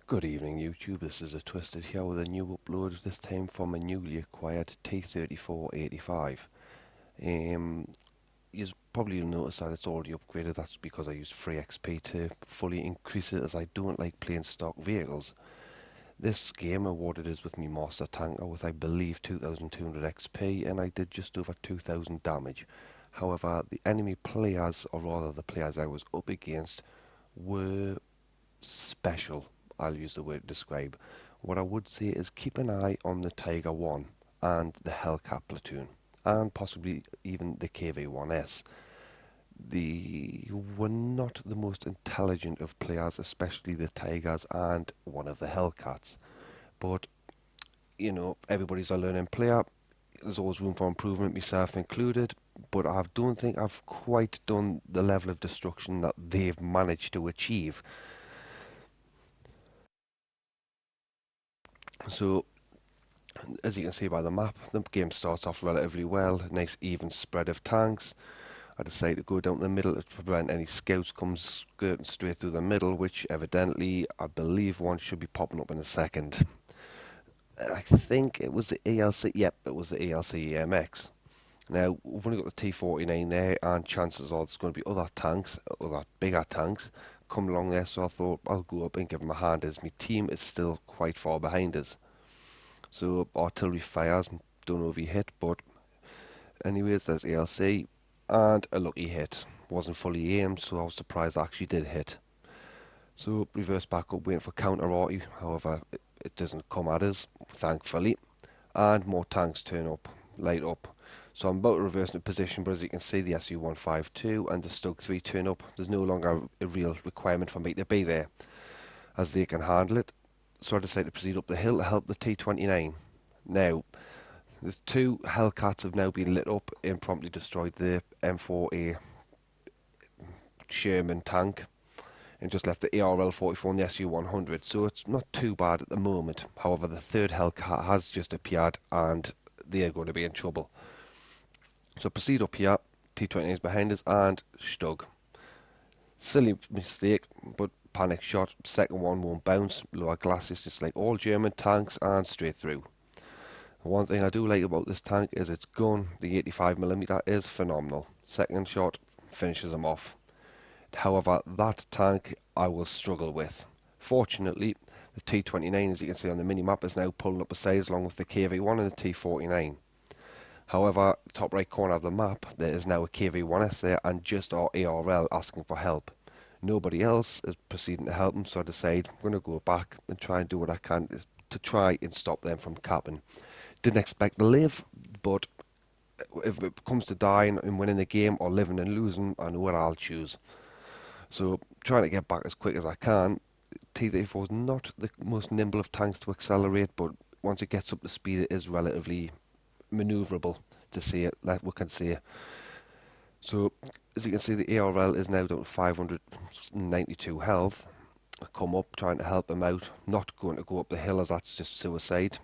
Good evening YouTube, this is a Twisted here with a new upload, this time from a newly acquired T34-85. You probably noticed that it's already upgraded, that's because I used free XP to fully increase it as I don't like playing stock vehicles. This game awarded us with me Master Tanker with I believe 2200 XP and I did just over 2000 damage. However, the enemy players, or rather the players I was up against, were special. I'll use the word to describe. What I would say is keep an eye on the Tiger 1 and the Hellcat platoon, and possibly even the KV-1S. They were not the most intelligent of players, especially the Tigers and one of the Hellcats. But, everybody's a learning player. There's always room for improvement, myself included. But I don't think I've quite done the level of destruction that they've managed to achieve. So, as you can see by the map, the game starts off relatively well, nice even spread of tanks. I decided to go down the middle to prevent any scouts come skirting straight through the middle, which evidently I believe one should be popping up in a second. I think it was the ELC, yep, it was the ELC EMX. Now, we've only got the T49 there, and chances are there's going to be other tanks, other bigger tanks, coming along there, so I thought I'll go up and give them a hand as my team is still quite far behind us. So artillery fires, don't know if he hit, but anyways, there's ALC and a lucky hit. Wasn't fully aimed, so I was surprised I actually did hit. So reverse back up, waiting for counter arty. However, it doesn't come at us, thankfully. And more tanks turn up, light up. So I'm about to reverse into position, but as you can see, the SU-152 and the Stug 3 turn up. There's no longer a real requirement for me to be there, as they can handle it. So I decided to proceed up the hill to help the T29. Now, the two Hellcats have now been lit up and promptly destroyed the M4A Sherman tank and just left the ARL-44 and the SU-100, so it's not too bad at the moment. However, the third Hellcat has just appeared and they are going to be in trouble. So proceed up here, T29 is behind us and Stug. Silly mistake, but panic shot. Second one won't bounce. Lower glasses, just like all German tanks, and straight through. One thing I do like about this tank is its gun. The 85mm is phenomenal. Second shot finishes him off. However, that tank I will struggle with. Fortunately, the T29, as you can see on the mini-map, is now pulling up the sides along with the KV-1 and the T49. However, top right corner of the map, there is now a KV-1S there and just our ARL asking for help. Nobody else is proceeding to help them, so I decide I'm going to go back and try and do what I can to try and stop them from capping. Didn't expect to live, but if it comes to dying and winning the game or living and losing, I know what I'll choose. So, trying to get back as quick as I can. T34 is not the most nimble of tanks to accelerate, but once it gets up to speed, it is relatively manoeuvrable, to say it, like we can say. So, as you can see, the ARL is now down to 592 health. I come up, trying to help him out. Not going to go up the hill, as that's just suicide.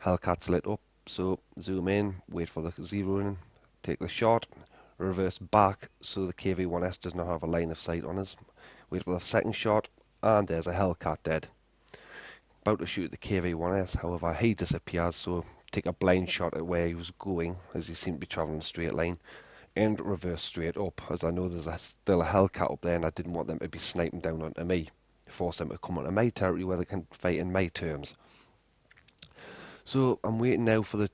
Hellcat's lit up, so zoom in, wait for the zeroing, take the shot, reverse back so the KV-1S does not have a line of sight on us. Wait for the second shot, and there's a Hellcat dead. About to shoot the KV-1S, however, he disappears, so take a blind shot at where he was going, as he seemed to be travelling in a straight line, and reverse straight up, as I know there's still a Hellcat up there and I didn't want them to be sniping down onto me. Force them to come onto my territory where they can fight in my terms. So I'm waiting now for the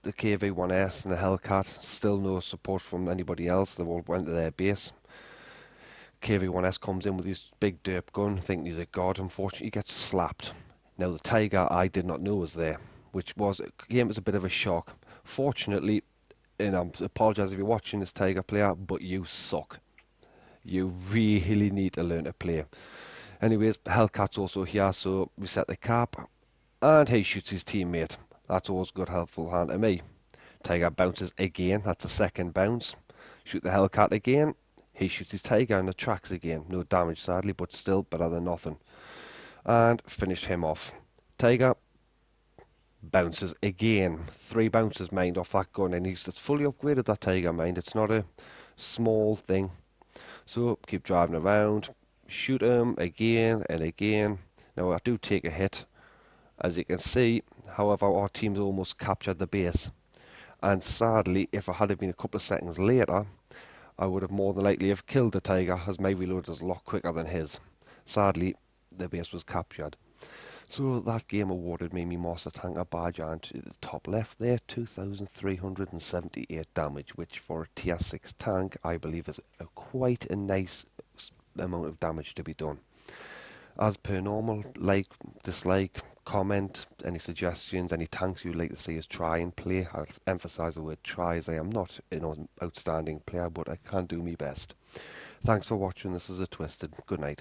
KV-1S and the Hellcat. Still no support from anybody else. They've all went to their base. KV-1S comes in with his big derp gun, thinking he's a god. Unfortunately, he gets slapped. Now the Tiger I did not know was there, which came as a bit of a shock. Fortunately, and I apologise if you're watching this Tiger player, but you suck. You really need to learn to play. Anyways, Hellcat's also here, so we set the cap, and he shoots his teammate. That's always a good, helpful hand to me. Tiger bounces again, that's a second bounce. Shoot the Hellcat again, he shoots his Tiger in the tracks again. No damage sadly, but still better than nothing. And finished him off. Tiger bounces again. 3 bounces mined off that gun, and he's just fully upgraded that Tiger mind. It's not a small thing. So keep driving around, shoot him again and again. Now I do take a hit, as you can see. However, our team's almost captured the base, and sadly, if I had been a couple of seconds later, I would have more than likely have killed the tiger, as my reload is a lot quicker than his. Sadly, the base was captured. So that game awarded me my Monster Tanker badge, and to the top left there, 2,378 damage, which for a tier 6 tank I believe is quite a nice amount of damage to be done. As per normal, like, dislike, comment, any suggestions, any tanks you'd like to see us try and play. I'll emphasise the word try, as I am not an outstanding player, but I can do my best. Thanks for watching. This is A Twisted. Good night.